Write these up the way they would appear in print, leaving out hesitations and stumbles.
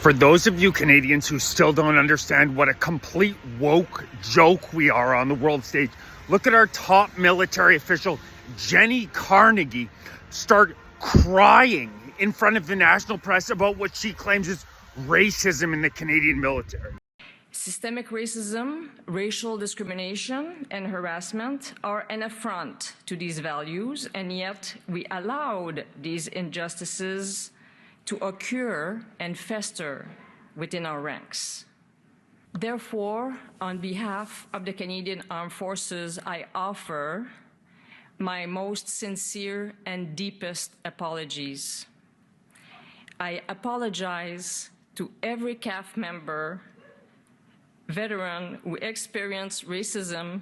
For those of you Canadians who still don't understand what a complete woke joke we are on the world stage, look at our top military official, Jenny Carnegie, start crying in front of the national press about what she claims is racism in the Canadian military. Systemic racism, racial discrimination, and harassment are an affront to these values, and yet we allowed these injustices to occur and fester within our ranks. Therefore, on behalf of the Canadian Armed Forces, I offer my most sincere and deepest apologies. I apologize to every CAF member, veteran who experienced racism,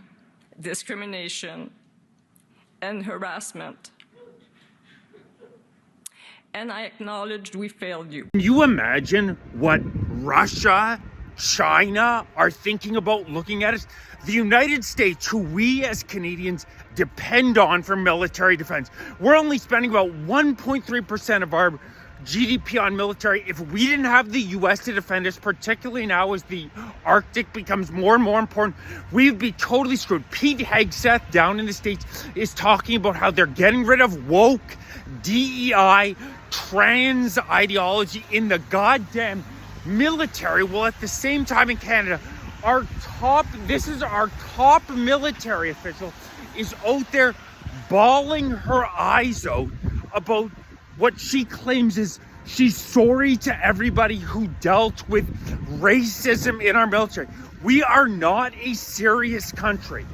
discrimination, and harassment. And I acknowledge we failed you. Can you imagine what Russia, China are thinking about looking at us? The United States, who we as Canadians depend on for military defense, we're only spending about 1.3% of our GDP on military. If we didn't have the US to defend us, particularly now as the Arctic becomes more and more important, we'd be totally screwed. Pete Hegseth down in the States is talking about how they're getting rid of woke, DEI, trans ideology in the goddamn military. Well, at the same time in Canada, our top military official is out there bawling her eyes out about what she claims is she's sorry to everybody who dealt with racism in our military. We are not a serious country.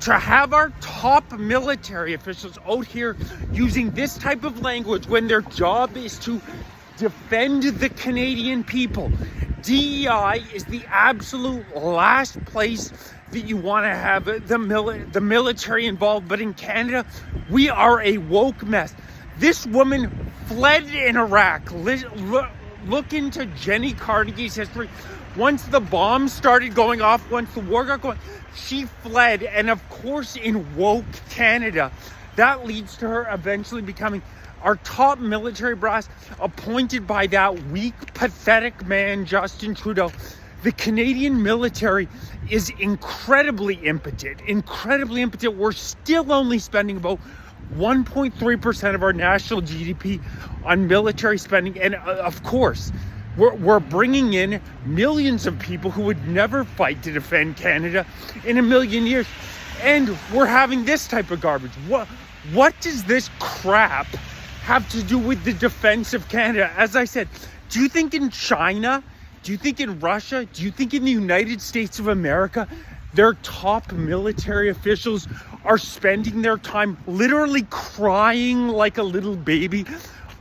To have our top military officials out here using this type of language when their job is to defend the Canadian people. DEI is the absolute last place that you want to have the military involved. But in Canada, we are a woke mess. This woman fled in Iraq. Look into Jenny Carnegie's history. Once the bombs started going off, once the war got going, she fled. And of course, in woke Canada, that leads to her eventually becoming our top military brass, appointed by that weak, pathetic man, Justin Trudeau. The Canadian military is incredibly impotent. We're still only spending about 1.3% of our national GDP on military spending. And of course, we're bringing in millions of people who would never fight to defend Canada in a million years. And we're having this type of garbage. What does this crap have to do with the defense of Canada? As I said, do you think in China, do you think in Russia, do you think in the United States of America, their top military officials are spending their time literally crying like a little baby,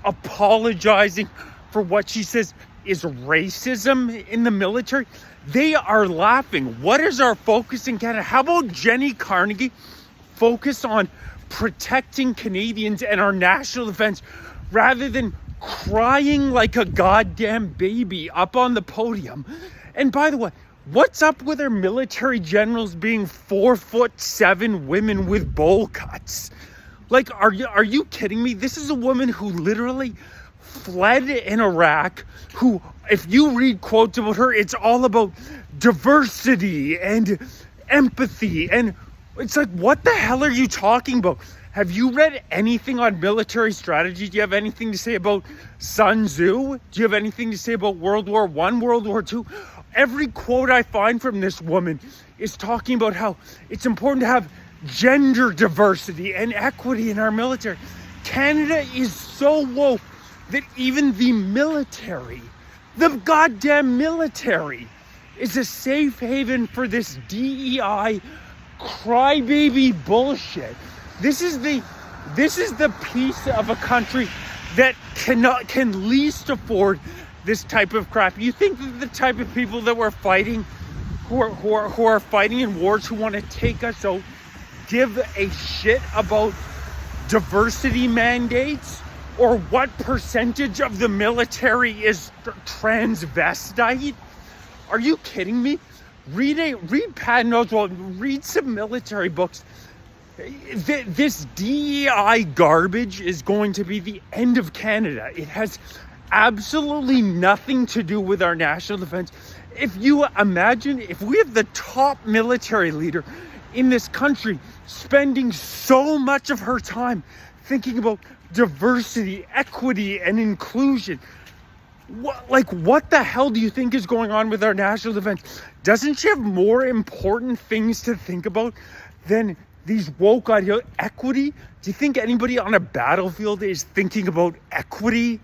apologizing for what she says is racism in the military? They are laughing. What is our focus in Canada? How about Jenny Carnegie focus on protecting Canadians and our national defense rather than crying like a goddamn baby up on the podium? And by the way, what's up with our military generals being 4'7" women with bowl cuts? Like, are you kidding me? This is a woman who literally fled in Iraq, who, if you read quotes about her, it's all about diversity and empathy. And it's like, what the hell are you talking about? Have you read anything on military strategy? Do you have anything to say about Sun Tzu? Do you have anything to say about World War I, World War II? Every quote I find from this woman is talking about how it's important to have gender diversity and equity in our military. Canada is so woke that even the military, the goddamn military, is a safe haven for this DEI crybaby bullshit. This is the piece of a country that can least afford this type of crap. You think that the type of people that we're fighting, who are fighting in wars, who want to take us out, give a shit about diversity mandates or what percentage of the military is transvestite? Are you kidding me? Read Patton Oswalt, read some military books. This DEI garbage is going to be the end of Canada. It has absolutely nothing to do with our national defense. If you imagine, if we have the top military leader in this country spending so much of her time thinking about diversity, equity, and inclusion, what the hell do you think is going on with our national defense? Doesn't she have more important things to think about than these woke ideas? Equity? Do you think anybody on a battlefield is thinking about equity,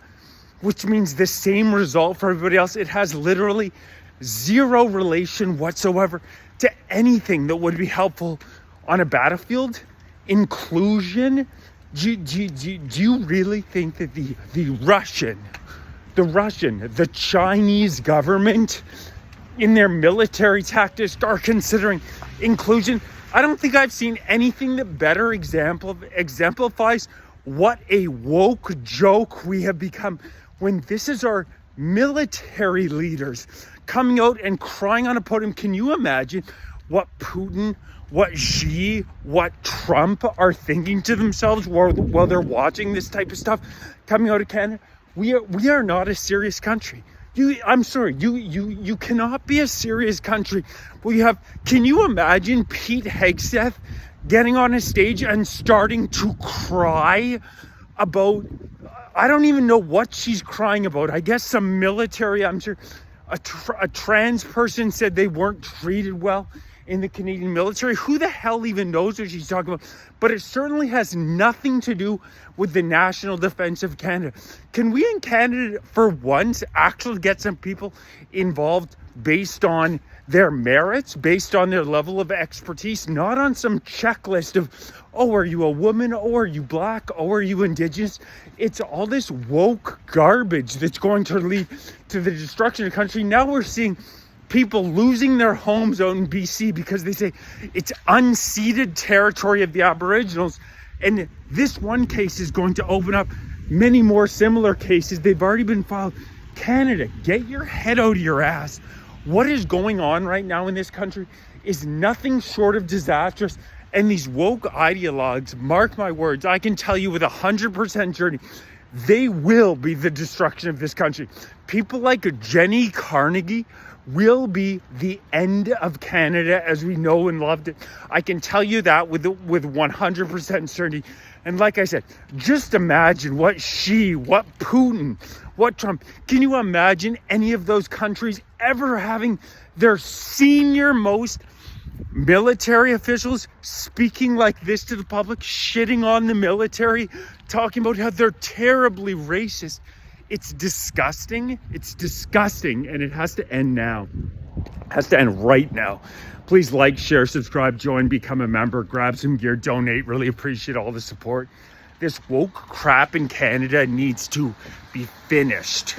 which means the same result for everybody else? It has literally zero relation whatsoever to anything that would be helpful on a battlefield. Inclusion? Do you really think that the Chinese government in their military tactics are considering inclusion? I don't think I've seen anything that better exemplifies what a woke joke we have become when this is our military leaders coming out and crying on a podium. Can you imagine what Putin, what Xi, what Trump are thinking to themselves while they're watching this type of stuff coming out of Canada? We are not a serious country. I'm sorry, you cannot be a serious country. Can you imagine Pete Hegseth getting on a stage and starting to cry about, I don't even know what she's crying about. I guess some military, I'm sure a trans person said they weren't treated well in the Canadian military. Who the hell even knows what she's talking about? But it certainly has nothing to do with the national defense of Canada. Can we in Canada, for once, actually get some people involved based on their merits, based on their level of expertise, not on some checklist of, oh, are you a woman? Oh, are you black? Oh, are you Indigenous? It's all this woke garbage that's going to lead to the destruction of the country. Now we're seeing people losing their homes out in BC because they say it's unceded territory of the Aboriginals. And this one case is going to open up many more similar cases. They've already been filed. Canada, get your head out of your ass. What is going on right now in this country is nothing short of disastrous. And these woke ideologues, mark my words, I can tell you with 100% certainty, they will be the destruction of this country. People like Jenny Carnegie will be the end of Canada as we know and loved it. I can tell you that with 100% certainty. And like I said, just imagine what Putin, what Trump, can you imagine any of those countries ever having their senior most military officials speaking like this to the public, shitting on the military, talking about how they're terribly racist? It's disgusting. It's disgusting, and it has to end now. It has to end right now. Please like, share, subscribe, join, become a member, grab some gear, donate. Really appreciate all the support. This woke crap in Canada needs to be finished.